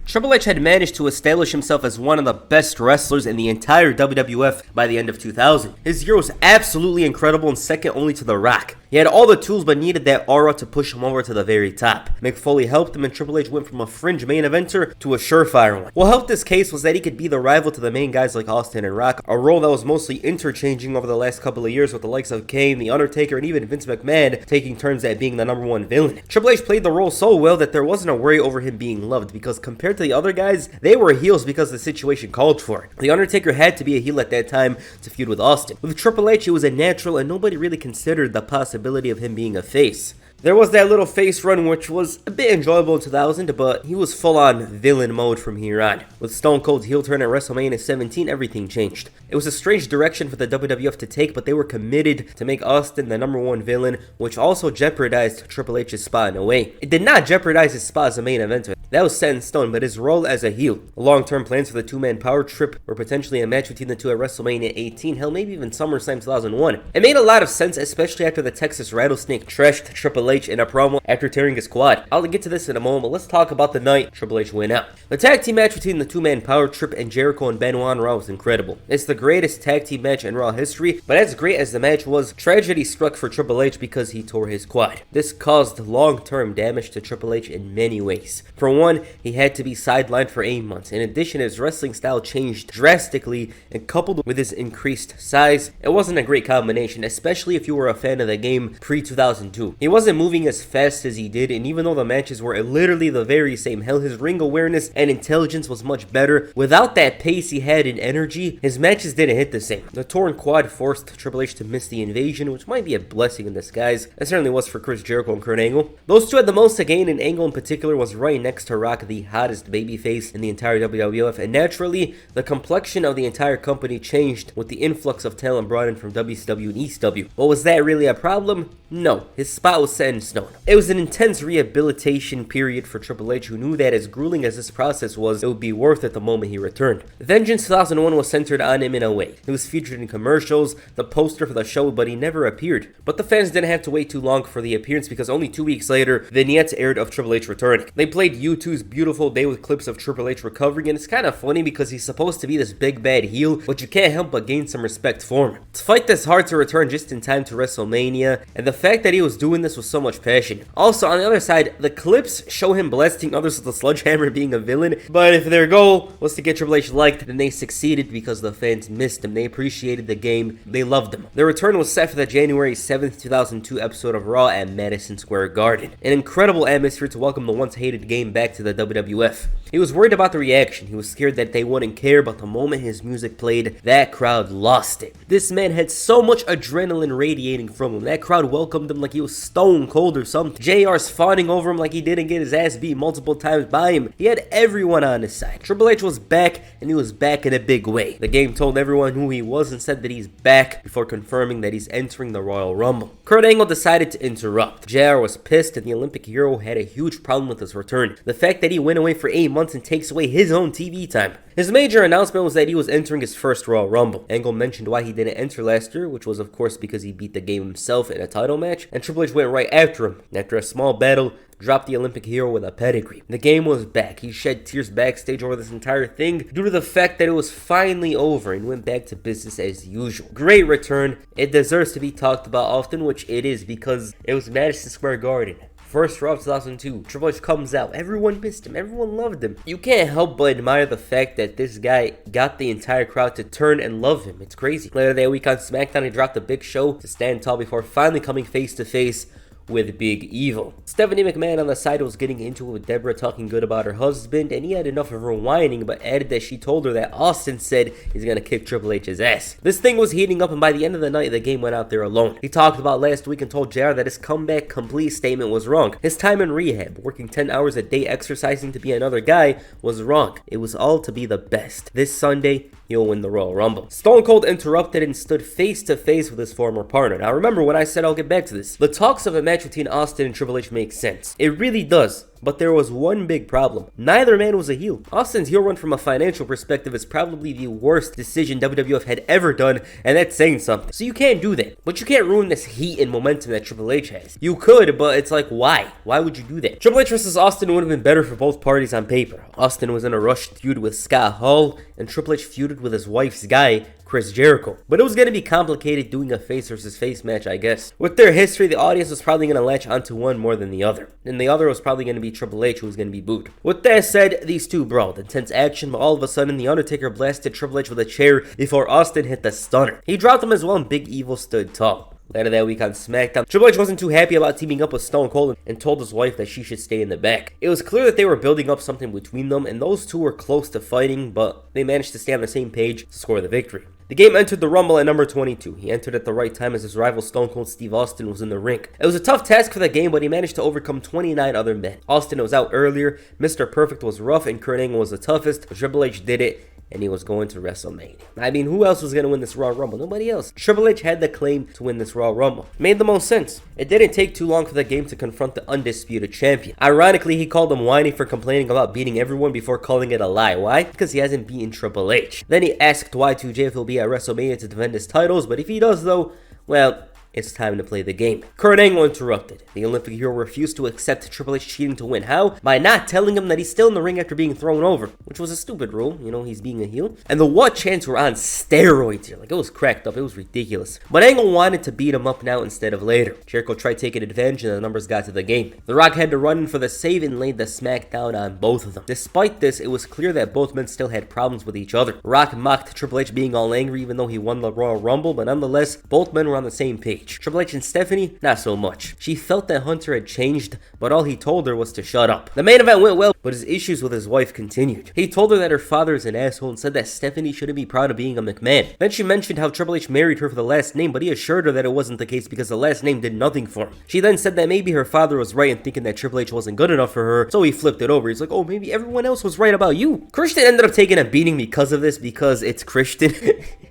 Triple H had managed to establish himself as one of the best wrestlers in the entire WWF by the end of 2000. His year was absolutely incredible and second only to The Rock. He had all the tools but needed that aura to push him over to the very top. Mick Foley helped him and Triple H went from a fringe main eventer to a surefire one. What helped this case was that he could be the rival to the main guys like Austin and Rock, a role that was mostly interchanging over the last couple of years with the likes of Kane, The Undertaker, and even Vince McMahon taking turns at being the #1 villain. Triple H played the role so well that there wasn't a worry over him being loved because compared to the other guys, they were heels because the situation called for it. The Undertaker had to be a heel at that time to feud with Austin. With Triple H, it was a natural and nobody really considered the possibility of him being a face. There was that little face run which was a bit enjoyable in 2000, but he was full on villain mode from here on. With Stone Cold's heel turn at WrestleMania 17, everything changed. It was a strange direction for the WWF to take, but they were committed to make Austin the #1 villain, which also jeopardized Triple H's spot in a way. It did not jeopardize his spot as a main eventer. That was set in stone, but his role as a heel. Long-term plans for the two-man power trip were potentially a match between the two at WrestleMania 18, hell maybe even SummerSlam 2001. It made a lot of sense, especially after the Texas Rattlesnake trashed Triple H in a promo after tearing his quad. I'll get to this in a moment, but let's talk about the night Triple H went out. The tag team match between the two-man power trip and Jericho and Benoit on Raw was incredible. It's the greatest tag team match in Raw history, but as great as the match was, tragedy struck for Triple H because he tore his quad. This caused long-term damage to Triple H in many ways. For one, he had to be sidelined for 8 months. In addition, his wrestling style changed drastically, and coupled with his increased size, it wasn't a great combination, especially if you were a fan of the game pre-2002. He wasn't moving as fast as he did, and even though the matches were literally the very same, hell, his ring awareness and intelligence was much better. Without that pace he had and energy, his matches didn't hit the same. The torn quad forced Triple H to miss the Invasion, which might be a blessing in disguise. It certainly was for Chris Jericho and Kurt Angle. Those two had the most to gain, and Angle in particular was right next to Rock, the hottest babyface in the entire WWF, and naturally, the complexion of the entire company changed with the influx of talent brought in from WCW and ECW. But was that really a problem? No, his spot was set in stone. It was an intense rehabilitation period for Triple H, who knew that as grueling as this process was, it would be worth it the moment he returned. Vengeance 2001 was centered on him in a way. He was featured in commercials, the poster for the show, but he never appeared. But the fans didn't have to wait too long for the appearance because only 2 weeks later, vignettes aired of Triple H returning. They played U2's Beautiful Day with clips of Triple H recovering, and it's kind of funny because he's supposed to be this big bad heel, but you can't help but gain some respect for him. To fight this hard to return just in time to WrestleMania, and the fact that he was doing this with so much passion. Also, on the other side, the clips show him blasting others with a sledgehammer being a villain, but if their goal was to get Triple H liked, then they succeeded because the fans missed him. They appreciated the game. They loved him. Their return was set for the January 7th, 2002 episode of Raw at Madison Square Garden. An incredible atmosphere to welcome the once hated game back to the WWF. He was worried about the reaction. He was scared that they wouldn't care, but the moment his music played, that crowd lost it. This man had so much adrenaline radiating from him. That crowd welcomed him like he was stone cold or something. JR's fawning over him like he didn't get his ass beat multiple times by him. He had everyone on his side. Triple H was back, and he was back in a big way. The game told everyone who he was and said that he's back before confirming that he's entering the Royal Rumble. Kurt Angle decided to interrupt. JR was pissed, and the Olympic hero had a huge problem with his return. The fact that he went away for 8 months and takes away his own TV time. His major announcement was that he was entering his first Royal Rumble. Angle mentioned why he didn't enter last year, which was of course because he beat the game himself in a title match, and Triple H went right after him. After a small battle, dropped the Olympic hero with a pedigree. The game was back. He shed tears backstage over this entire thing due to the fact that it was finally over and went back to business as usual. Great return. It deserves to be talked about often, which it is because it was Madison Square Garden. First Raw of 2002, Triple H comes out. Everyone missed him. Everyone loved him. You can't help but admire the fact that this guy got the entire crowd to turn and love him. It's crazy. Later that week on SmackDown, he dropped a big show to stand tall before finally coming face to face with Big Evil. Stephanie McMahon on the side was getting into it with Deborah, talking good about her husband, and he had enough of her whining, but added that she told her that Austin said he's gonna kick Triple H's ass. This thing was heating up, and by the end of the night, the game went out there alone. He talked about last week and told JR that his comeback complete statement was wrong. His time in rehab, working 10 hours a day exercising to be another guy, was wrong. It was all to be the best. This Sunday, he'll win the Royal Rumble. Stone Cold interrupted and stood face to face with his former partner. Now remember when I said I'll get back to this. The talks of a match between Austin and Triple H make sense. It really does. But there was one big problem. Neither man was a heel. Austin's heel run from a financial perspective is probably the worst decision WWF had ever done, and that's saying something. So you can't do that. But you can't ruin this heat and momentum that Triple H has. You could, but it's like, why? Why would you do that? Triple H versus Austin would have been better for both parties on paper. Austin was in a rushed feud with Scott Hall, and Triple H feuded with his wife's guy, Chris Jericho. But it was going to be complicated doing a face versus face match, I guess. With their history, the audience was probably going to latch onto one more than the other. And the other was probably going to be Triple H, who was going to be booed. With that said, these two brawled. Intense action, but all of a sudden, The Undertaker blasted Triple H with a chair before Austin hit the stunner. He dropped him as well, and Big Evil stood tall. Later that week on SmackDown, Triple H wasn't too happy about teaming up with Stone Cold and told his wife that she should stay in the back. It was clear that they were building up something between them, and those two were close to fighting, but they managed to stay on the same page to score the victory. The game entered the Rumble at number 22. He entered at the right time as his rival Stone Cold Steve Austin was in the ring. It was a tough task for the game, but he managed to overcome 29 other men. Austin was out earlier, Mr. Perfect was rough, and Kurt Angle was the toughest, but Triple H did it, and he was going to WrestleMania. I mean, who else was going to win this Royal Rumble? Nobody else. Triple H had the claim to win this Royal Rumble. Made the most sense. It didn't take too long for the game to confront the undisputed champion. Ironically, he called him whiny for complaining about beating everyone before calling it a lie. Why? Because he hasn't beaten Triple H. Then he asked Y2J if he'll be at WrestleMania to defend his titles, but if he does though, well, it's time to play the game. Kurt Angle interrupted. The Olympic hero refused to accept Triple H cheating to win. How? By not telling him that he's still in the ring after being thrown over, which was a stupid rule. You know, he's being a heel. And the what chants were on steroids here. Like, it was cracked up. It was ridiculous. But Angle wanted to beat him up now instead of later. Jericho tried taking advantage and the numbers got to the game. The Rock had to run in for the save and laid the smackdown on both of them. Despite this, it was clear that both men still had problems with each other. Rock mocked Triple H being all angry even though he won the Royal Rumble, but nonetheless, both men were on the same page. Triple H and Stephanie, not so much. She felt that Hunter had changed, but all he told her was to shut up. The main event went well, but his issues with his wife continued. He told her that her father is an asshole and said that Stephanie shouldn't be proud of being a McMahon. Then she mentioned how Triple H married her for the last name, but he assured her that it wasn't the case because the last name did nothing for him. She then said that maybe her father was right in thinking that Triple H wasn't good enough for her, so he flipped it over. He's like, oh, maybe everyone else was right about you. Christian ended up taking a beating because of this, because it's Christian.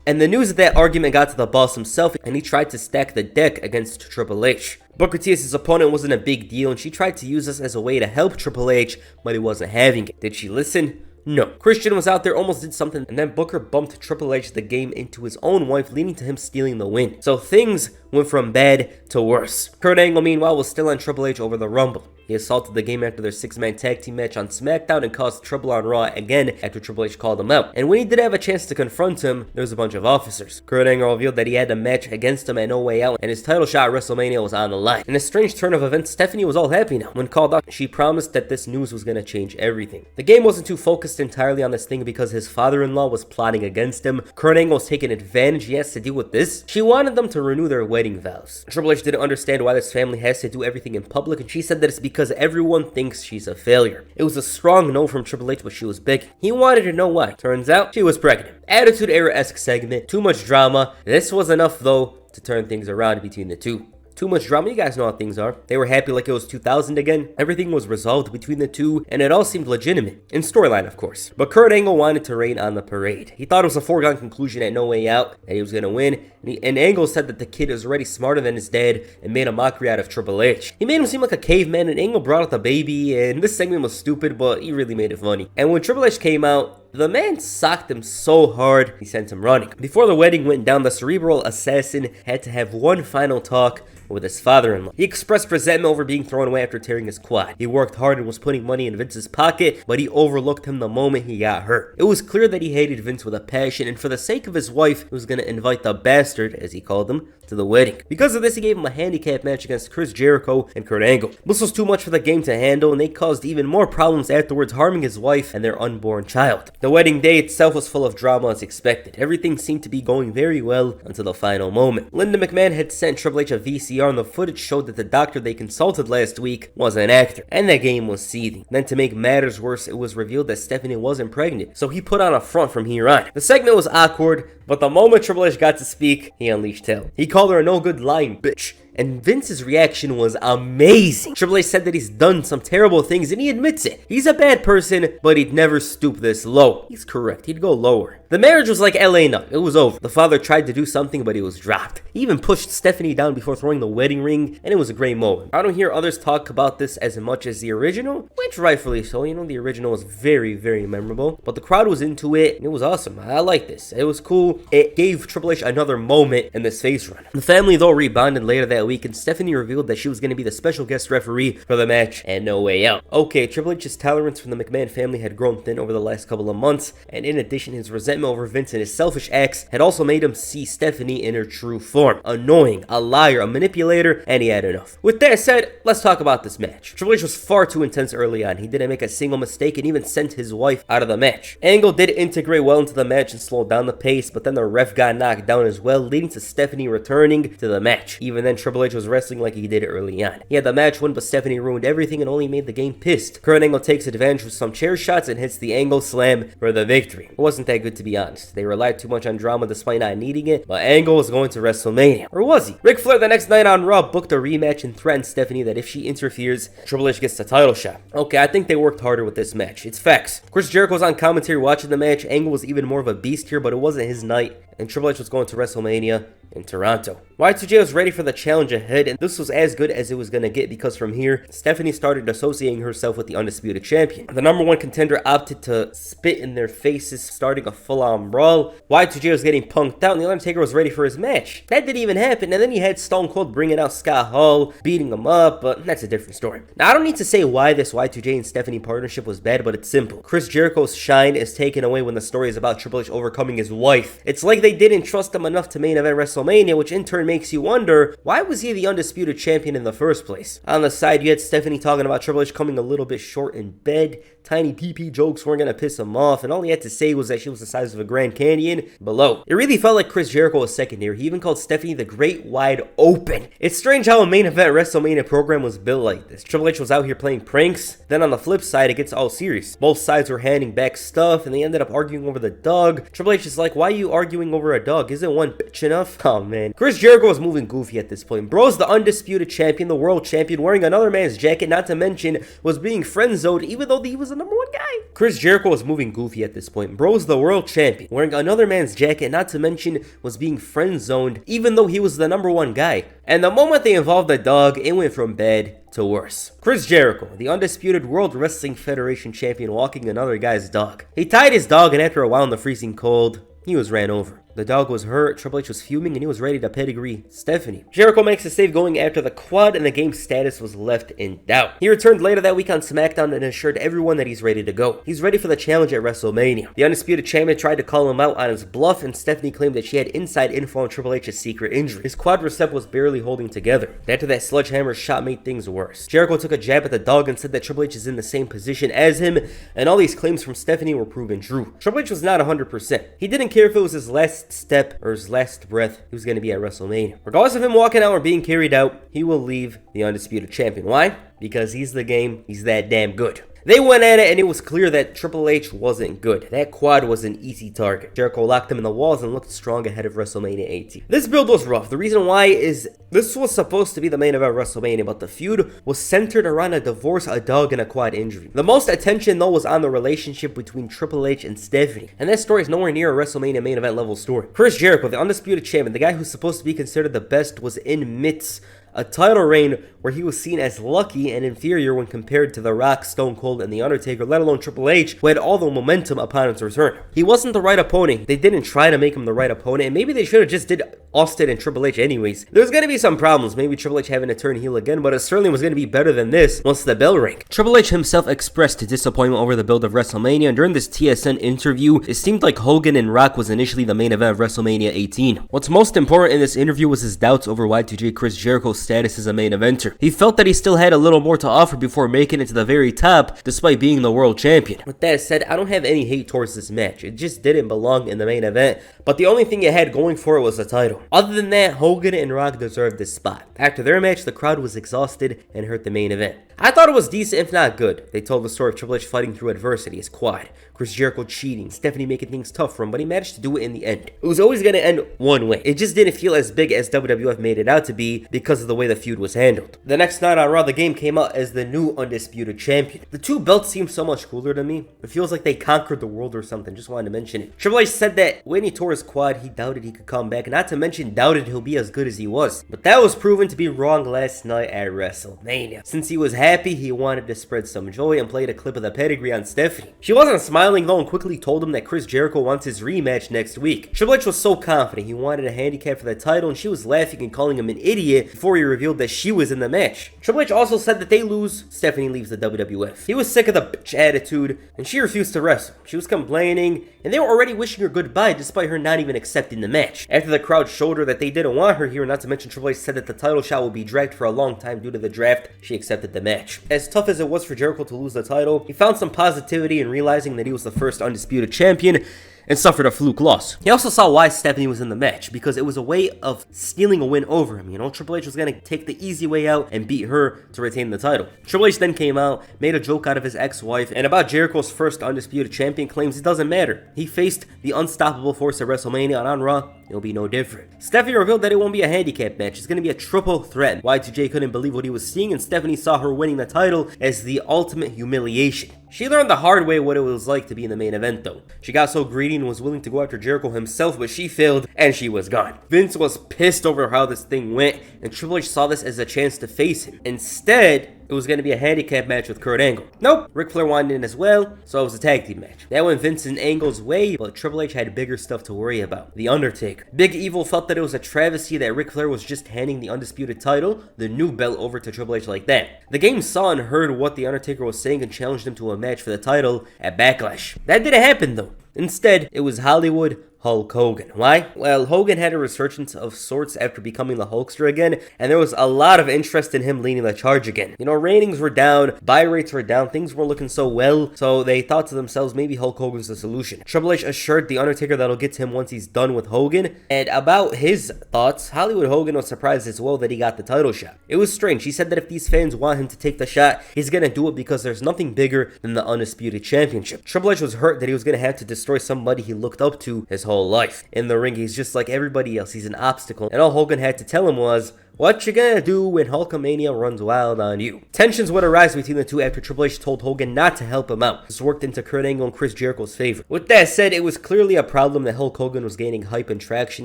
And the news of that argument got to the boss himself, and he tried to stack the deck against Triple H. Booker T as his opponent wasn't a big deal, and she tried to use this as a way to help Triple H, but he wasn't having it. Did she listen? No. Christian was out there, almost did something, and then Booker bumped Triple H the game into his own wife, leading to him stealing the win. So things went from bad to worse. Kurt Angle, meanwhile, was still on Triple H over the Rumble. He assaulted the game after their 6-man tag team match on SmackDown and caused trouble on Raw again after Triple H called him out. And when he did have a chance to confront him, there was a bunch of officers. Kurt Angle revealed that he had a match against him at No Way Out, and his title shot at WrestleMania was on the line. In a strange turn of events, Stephanie was all happy now. When called out, she promised that this news was going to change everything. The game wasn't too focused entirely on this thing because his father-in-law was plotting against him. Kurt Angle was taking advantage. He has to deal with this. She wanted them to renew their wedding vows. Triple H didn't understand why this family has to do everything in public, and she said that it's because everyone thinks she's a failure. It was a strong no from Triple H, but she was big. He wanted to know why. Turns out, she was pregnant. Attitude Era-esque segment. Too much drama. This was enough, though, to turn things around between the two. Too much drama, you guys know how things are. They were happy like it was 2000 again. Everything was resolved between the two, and it all seemed legitimate. In storyline, of course. But Kurt Angle wanted to rain on the parade. He thought it was a foregone conclusion at No Way Out, that he was going to win, and Angle said that the kid is already smarter than his dad, and made a mockery out of Triple H. He made him seem like a caveman, and Angle brought out the baby, and this segment was stupid, but he really made it funny. And when Triple H came out, the man socked him so hard, he sent him running. Before the wedding went down, the cerebral assassin had to have one final talk with his father-in-law. He expressed resentment over being thrown away after tearing his quad. He worked hard and was putting money in Vince's pocket, but he overlooked him the moment he got hurt. It was clear that he hated Vince with a passion, and for the sake of his wife, he was going to invite the bastard, as he called him, to the wedding. Because of this, he gave him a handicap match against Chris Jericho and Kurt Angle. This was too much for the game to handle, and they caused even more problems afterwards, harming his wife and their unborn child. The wedding day itself was full of drama as expected. Everything seemed to be going very well until the final moment. Linda McMahon had sent Triple H a VCR, and the footage showed that the doctor they consulted last week was an actor, and the game was seething. Then to make matters worse, it was revealed that Stephanie wasn't pregnant, so he put on a front from here on. The segment was awkward, but the moment Triple H got to speak, he unleashed hell. He called her a no-good lying bitch, and Vince's reaction was amazing. Triple H said that he's done some terrible things, and he admits it. He's a bad person, but he'd never stoop this low. He's correct, he'd go lower. The marriage was like LA Knight, it was over. The father tried to do something, but he was dropped. He even pushed Stephanie down before throwing the wedding ring, and it was a great moment. I don't hear others talk about this as much as the original, which rightfully so. You know, the original was very, very memorable, but the crowd was into it, and it was awesome. I like this. It was cool. It gave Triple H another moment in this face run. The family, though, rebonded later that week, and Stephanie revealed that she was going to be the special guest referee for the match, and no way out. Okay, Triple H's tolerance from the McMahon family had grown thin over the last couple of months, and in addition, his resentment over Vince and his selfish acts had also made him see Stephanie in her true form. Annoying, a liar, a manipulator, and he had enough. With that said, let's talk about this match. Triple H was far too intense early on. He didn't make a single mistake and even sent his wife out of the match. Angle did integrate well into the match and slow down the pace, but then the ref got knocked down as well, leading to Stephanie returning to the match. Even then, Triple H was wrestling like he did early on. He had the match win, but Stephanie ruined everything and only made the game pissed. Kurt Angle takes advantage with some chair shots and hits the Angle slam for the victory. It wasn't that good, to be honest. They relied too much on drama despite not needing it, but Angle was going to WrestleMania. Or was he? Ric Flair the next night on Raw booked a rematch and threatened Stephanie that if she interferes, Triple H gets the title shot. Okay, I think they worked harder with this match. It's facts. Chris Jericho was on commentary watching the match. Angle was even more of a beast here, but it wasn't his night, and Triple H was going to WrestleMania in Toronto. Y2J was ready for the challenge ahead, and this was as good as it was going to get because from here, Stephanie started associating herself with the undisputed champion. The number one contender opted to spit in their faces, starting a full-on brawl. Y2J was getting punked out, and The Undertaker was ready for his match. That didn't even happen, and then you had Stone Cold bringing out Scott Hall, beating him up, but that's a different story. Now, I don't need to say why this Y2J and Stephanie partnership was bad, but it's simple. Chris Jericho's shine is taken away when the story is about Triple H overcoming his wife. It's like they didn't trust him enough to main event WrestleMania, which in turn makes you wonder, why was he the undisputed champion in the first place? On the side, you had Stephanie talking about Triple H coming a little bit short in bed. Tiny PP jokes weren't going to piss him off, and all he had to say was that she was the size of a Grand Canyon below. It really felt like Chris Jericho was second here. He even called Stephanie the Great Wide Open. It's strange how a main event WrestleMania program was built like this. Triple H was out here playing pranks, then on the flip side, it gets all serious. Both sides were handing back stuff, and they ended up arguing over the dog. Triple H is like, why are you arguing over a dog? Isn't one bitch enough? Oh man. Chris Jericho was moving goofy at this point. Bro's the undisputed champion, the world champion, wearing another man's jacket, not to mention was being friend-zoned even though he was the number one guy. Chris Jericho was moving goofy at this point. Bro's the world champion, wearing another man's jacket, not to mention was being friend-zoned even though he was the number one guy. And the moment they involved the dog, it went from bad to worse. Chris Jericho, the undisputed World Wrestling Federation champion, walking another guy's dog. He tied his dog, and after a while in the freezing cold, he was ran over. The dog was hurt, Triple H was fuming, and he was ready to pedigree Stephanie. Jericho makes a save going after the quad, and the game's status was left in doubt. He returned later that week on SmackDown and assured everyone that he's ready to go. He's ready for the challenge at WrestleMania. The undisputed champion tried to call him out on his bluff, and Stephanie claimed that she had inside info on Triple H's secret injury. His quadricep was barely holding together. After that sledgehammer shot made things worse. Jericho took a jab at the dog and said that Triple H is in the same position as him, and all these claims from Stephanie were proven true. Triple H was not 100%. He didn't care if it was his last step or his last breath he was going to be at WrestleMania. Regardless of him walking out or being carried out, he will leave the undisputed champion. Why? Because he's the game. He's that damn good. They went at it, and it was clear that Triple H wasn't good. That quad was an easy target. Jericho locked him in the walls and looked strong ahead of WrestleMania 18. This build was rough. The reason why is this was supposed to be the main event of WrestleMania, but the feud was centered around a divorce, a dog, and a quad injury. The most attention, though, was on the relationship between Triple H and Stephanie, and that story is nowhere near a WrestleMania main event level story. Chris Jericho, the undisputed champion, the guy who's supposed to be considered the best, was in midst a title reign where he was seen as lucky and inferior when compared to The Rock, Stone Cold, and The Undertaker, let alone Triple H, who had all the momentum upon his return. He wasn't the right opponent. They didn't try to make him the right opponent, and maybe they should have just did Austin and Triple H anyways. There's going to be some problems, maybe Triple H having to turn heel again, but it certainly was going to be better than this once the bell rang. Triple H himself expressed disappointment over the build of WrestleMania, and during this TSN interview, it seemed like Hogan and Rock was initially the main event of WrestleMania 18. What's most important in this interview was his doubts over Y2J Chris Jericho's status as a main eventer. He felt that he still had a little more to offer before making it to the very top, despite being the world champion. With that said, I don't have any hate towards this match. It just didn't belong in the main event, but the only thing it had going for it was the title. Other than that, Hogan and Rock deserved this spot. After their match, the crowd was exhausted and hurt the main event. I thought it was decent if not good. They told the story of Triple H fighting through adversity, his quad, Chris Jericho cheating, Stephanie making things tough for him, but he managed to do it in the end. It was always going to end one way. It just didn't feel as big as WWF made it out to be because of the way the feud was handled. The next night on Raw, the game came out as the new undisputed champion. The two belts seem so much cooler to me. It feels like they conquered the world or something. Just wanted to mention it. Triple H said that when he tore his quad, he doubted he could come back, not to mention doubted he'll be as good as he was. But that was proven to be wrong last night at WrestleMania. Since he was happy, he wanted to spread some joy and played a clip of the pedigree on Stephanie. She wasn't smiling though and quickly told him that Chris Jericho wants his rematch next week. Triple H was so confident he wanted a handicap for the title, and she was laughing and calling him an idiot before he revealed that she was in the match. Triple H also said that they lose, Stephanie leaves the WWF. He was sick of the bitch attitude, and she refused to wrestle. She was complaining, and they were already wishing her goodbye despite her not even accepting the match. After the crowd showed her that they didn't want her here, not to mention Triple H said that the title shot will be dragged for a long time due to the draft, she accepted the match. As tough as it was for Jericho to lose the title, he found some positivity in realizing that he was the first undisputed champion and suffered a fluke loss. He also saw why Stephanie was in the match, because it was a way of stealing a win over him. You know, Triple H was going to take the easy way out and beat her to retain the title. Triple H then came out, made a joke out of his ex-wife, and about Jericho's first undisputed champion claims it doesn't matter. He faced the unstoppable force at WrestleMania, and on Raw, it'll be no different. Stephanie revealed that it won't be a handicap match. It's going to be a triple threat. Y2J couldn't believe what he was seeing, and Stephanie saw her winning the title as the ultimate humiliation. She learned the hard way what it was like to be in the main event though. She got so greedy and was willing to go after Jericho himself, but she failed and she was gone. Vince was pissed over how this thing went, and Triple H saw this as a chance to face him. Instead, it was going to be a handicap match with Kurt Angle. Nope, Ric Flair wanted in as well, so it was a tag team match. That went Vince and Angle's way, but Triple H had bigger stuff to worry about. The Undertaker. Big Evil felt that it was a travesty that Ric Flair was just handing the undisputed title, the new belt, over to Triple H like that. The game saw and heard what the Undertaker was saying and challenged him to a match for the title at Backlash. That didn't happen though. Instead, it was Hollywood Hulk Hogan. Why? Well, Hogan had a resurgence of sorts after becoming the Hulkster again, and there was a lot of interest in him leading the charge again. You know, ratings were down, buy rates were down, things weren't looking so well, so they thought to themselves, maybe Hulk Hogan's the solution. Triple H assured The Undertaker that'll get to him once he's done with Hogan, and about his thoughts, Hollywood Hogan was surprised as well that he got the title shot. It was strange. He said that if these fans want him to take the shot, he's gonna do it because there's nothing bigger than the Undisputed Championship. Triple H was hurt that he was gonna have to destroy somebody he looked up to his whole life. In the ring, he's just like everybody else. He's an obstacle, and all Hogan had to tell him was, what you gonna do when Hulkamania runs wild on you? Tensions would arise between the two after Triple H told Hogan not to help him out. This worked into Kurt Angle and Chris Jericho's favor. With that said, it was clearly a problem that Hulk Hogan was gaining hype and traction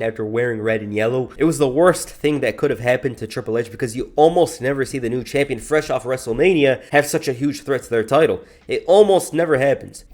after wearing red and yellow. It was the worst thing that could have happened to Triple H because you almost never see the new champion fresh off WrestleMania have such a huge threat to their title. It almost never happens.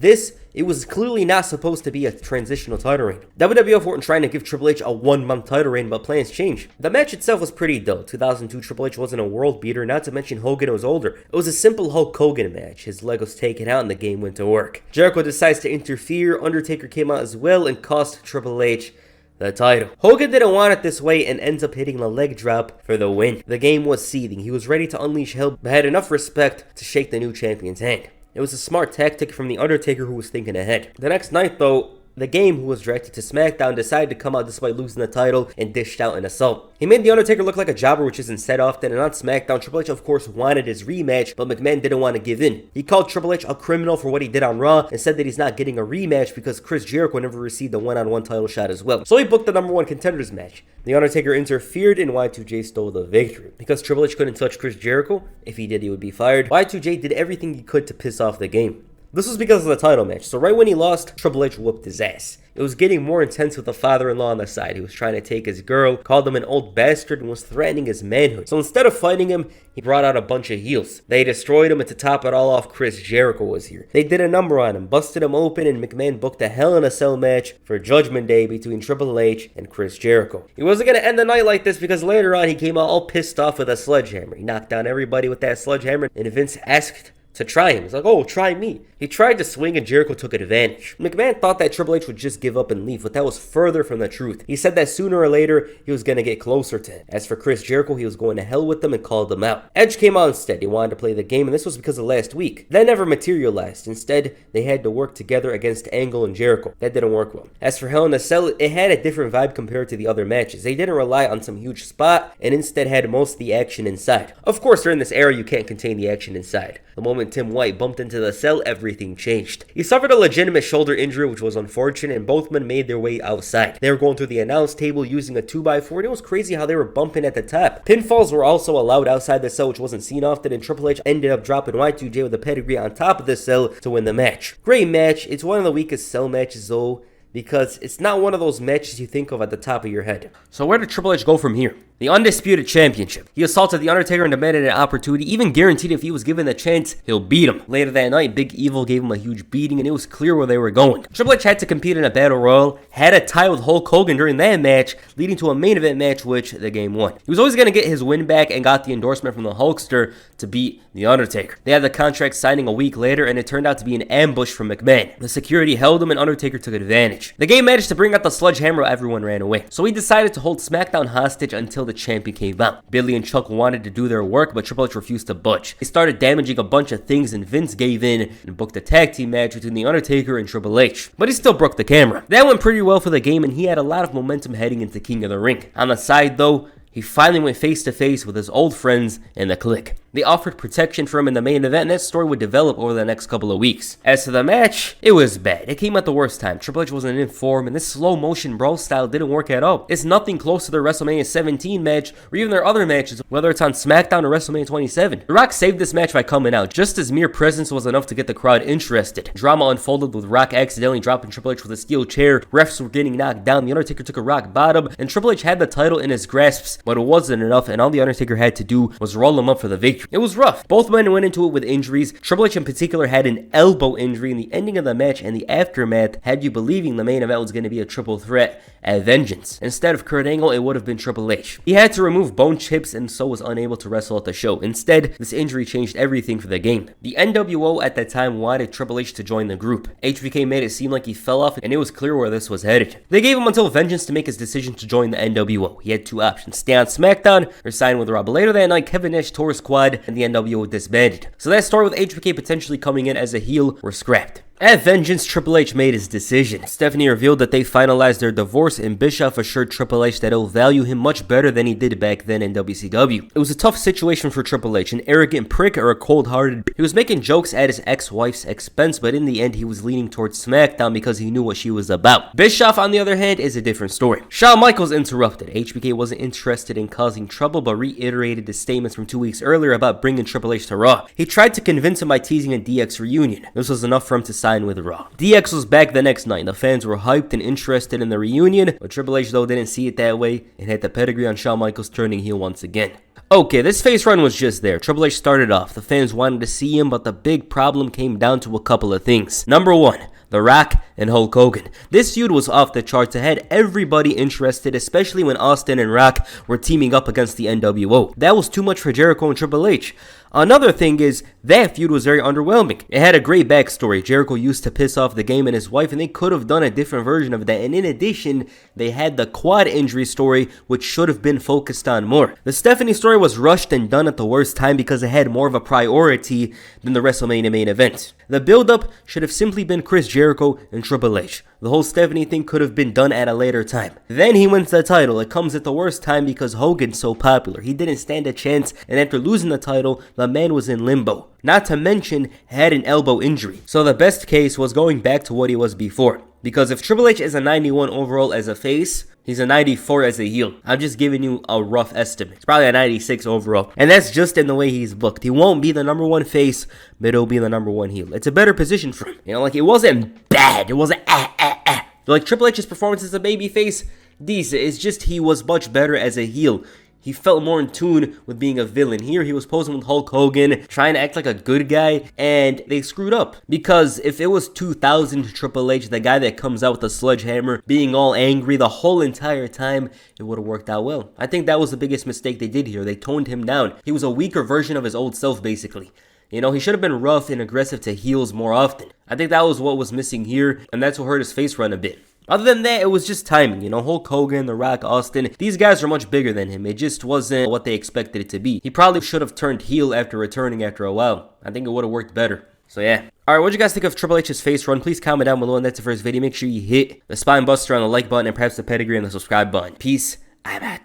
It was clearly not supposed to be a transitional title reign. WWF weren't trying to give Triple H a 1-month title reign, but plans changed. The match itself was pretty dull. 2002 Triple H wasn't a world beater, not to mention Hogan was older. It was a simple Hulk Hogan match. His leg was taken out and the game went to work. Jericho decides to interfere, Undertaker came out as well and cost Triple H the title. Hogan didn't want it this way and ends up hitting a leg drop for the win. The game was seething. He was ready to unleash hell, but had enough respect to shake the new champion's hand. It was a smart tactic from The Undertaker, who was thinking ahead. The next night, though, the Game, who was drafted to SmackDown, decided to come out despite losing the title and dished out an assault. He made The Undertaker look like a jobber, which isn't said often, and on SmackDown, Triple H of course wanted his rematch, but McMahon didn't want to give in. He called Triple H a criminal for what he did on Raw and said that he's not getting a rematch because Chris Jericho never received a one-on-one title shot as well. So he booked the #1 contenders match. The Undertaker interfered and Y2J stole the victory. Because Triple H couldn't touch Chris Jericho, if he did he would be fired, Y2J did everything he could to piss off the Game. This was because of the title match, so right when he lost, Triple H whooped his ass. It was getting more intense with the father-in-law on the side. He was trying to take his girl, called him an old bastard, and was threatening his manhood. So instead of fighting him, he brought out a bunch of heels. They destroyed him, and to top it all off, Chris Jericho was here. They did a number on him, busted him open, and McMahon booked a Hell in a Cell match for Judgment Day between Triple H and Chris Jericho. He wasn't going to end the night like this because later on he came out all pissed off with a sledgehammer. He knocked down everybody with that sledgehammer, and Vince asked to try him. He's like, oh, try me. He tried to swing and Jericho took advantage. McMahon thought that Triple H would just give up and leave, but that was further from the truth. He said that sooner or later, he was going to get closer to him. As for Chris Jericho, he was going to hell with them and called them out. Edge came out instead. He wanted to play the game, and this was because of last week. That never materialized. Instead, they had to work together against Angle and Jericho. That didn't work well. As for Hell in a Cell, it had a different vibe compared to the other matches. They didn't rely on some huge spot, and instead had most of the action inside. Of course, during this era, you can't contain the action inside. The moment Tim White bumped into the cell, everything changed. He suffered a legitimate shoulder injury, which was unfortunate, and both men made their way outside. They were going through the announce table using a 2x4, and it was crazy how they were bumping at the top. Pinfalls were also allowed outside the cell, which wasn't seen often, and Triple H ended up dropping Y2J with a pedigree on top of the cell to win the match. Great match. It's one of the weakest cell matches though, because it's not one of those matches you think of at the top of your head. So where did Triple H go from here? The Undisputed Championship. He assaulted The Undertaker and demanded an opportunity, even guaranteed if he was given the chance, he'll beat him. Later that night, Big Evil gave him a huge beating, and it was clear where they were going. Triple H had to compete in a Battle Royal, had a tie with Hulk Hogan during that match, leading to a main event match, which the game won. He was always going to get his win back and got the endorsement from the Hulkster to beat The Undertaker. They had the contract signing a week later, and it turned out to be an ambush from McMahon. The security held him, and Undertaker took advantage. The game managed to bring out the sledgehammer, everyone ran away. So he decided to hold SmackDown hostage until the champion came out. Billy and Chuck wanted to do their work, but Triple H refused to budge. They started damaging a bunch of things, and Vince gave in and booked a tag team match between The Undertaker and Triple H. But he still broke the camera. That went pretty well for the game, and he had a lot of momentum heading into King of the Ring. On the side though, he finally went face to face with his old friends in the Clique. They offered protection for him in the main event, and that story would develop over the next couple of weeks. As for the match, it was bad. It came at the worst time. Triple H wasn't in form, and this slow motion brawl style didn't work at all. It's nothing close to their WrestleMania 17 match, or even their other matches, whether it's on SmackDown or WrestleMania 27. The Rock saved this match by coming out. Just his mere presence was enough to get the crowd interested. Drama unfolded with Rock accidentally dropping Triple H with a steel chair, refs were getting knocked down, The Undertaker took a rock bottom, and Triple H had the title in his grasps, but it wasn't enough, and all The Undertaker had to do was roll him up for the victory. It was rough. Both men went into it with injuries. Triple H in particular had an elbow injury, and the ending of the match and the aftermath had you believing the main event was going to be a triple threat at Vengeance. Instead of Kurt Angle, it would have been Triple H. He had to remove bone chips and so was unable to wrestle at the show. Instead, this injury changed everything for the game. The NWO at that time wanted Triple H to join the group. HBK made it seem like he fell off, and it was clear where this was headed. They gave him until Vengeance to make his decision to join the NWO. He had two options: stay on SmackDown or sign with Raw. But later that night, Kevin Nash tore his quad and the NWO disbanded. So that story with HBK potentially coming in as a heel were scrapped. At Vengeance, Triple H made his decision. Stephanie revealed that they finalized their divorce, and Bischoff assured Triple H that he'll value him much better than he did back then in WCW. It was a tough situation for Triple H, an arrogant prick or a cold-hearted. He was making jokes at his ex-wife's expense, but in the end, he was leaning towards SmackDown because he knew what she was about. Bischoff, on the other hand, is a different story. Shawn Michaels interrupted. HBK wasn't interested in causing trouble, but reiterated his statements from 2 weeks earlier about bringing Triple H to Raw. He tried to convince him by teasing a DX reunion. This was enough for him to sign with Raw. DX was back the next night. The fans were hyped and interested in the reunion, but Triple H though didn't see it that way and had the pedigree on Shawn Michaels turning heel once again. Okay, this face run was just there. Triple H started off. The fans wanted to see him, but the big problem came down to a couple of things. Number one, The Rock and Hulk Hogan. This feud was off the charts. It had everybody interested, especially when Austin and Rock were teaming up against the NWO. That was too much for Jericho and Triple H. Another thing is, that feud was very underwhelming. It had a great backstory. Jericho used to piss off the game and his wife, and they could have done a different version of that. And in addition, they had the quad injury story, which should have been focused on more. The Stephanie story was rushed and done at the worst time because it had more of a priority than the WrestleMania main event. The build-up should have simply been Chris Jericho and Triple H. The whole Stephanie thing could have been done at a later time. Then he wins the title. It comes at the worst time because Hogan's so popular. He didn't stand a chance, and after losing the title, the man was in limbo. Not to mention, had an elbow injury. So the best case was going back to what he was before. Because if Triple H is a 91 overall as a face, he's a 94 as a heel. I'm just giving you a rough estimate. It's probably a 96 overall. And that's just in the way he's booked. He won't be the number one face, but he'll be the number one heel. It's a better position for him. You know, like, it wasn't bad. It wasn't Like, Triple H's performance as a babyface, decent. It's just he was much better as a heel. He felt more in tune with being a villain. Here, he was posing with Hulk Hogan, trying to act like a good guy, and they screwed up. Because if it was 2000 Triple H, the guy that comes out with a sledgehammer, being all angry the whole entire time, it would have worked out well. I think that was the biggest mistake they did here. They toned him down. He was a weaker version of his old self, basically. You know, he should have been rough and aggressive to heels more often. I think that was what was missing here, and that's what hurt his face run a bit. Other than that, it was just timing, you know, Hulk Hogan, The Rock, Austin, these guys are much bigger than him. It just wasn't what they expected it to be. He probably should have turned heel after returning after a while. I think it would have worked better. So yeah. Alright, what do you guys think of Triple H's face run? Please comment down below, and that's it for this video. Make sure you hit the spine buster on the like button and perhaps the pedigree and the subscribe button. Peace. I'm out.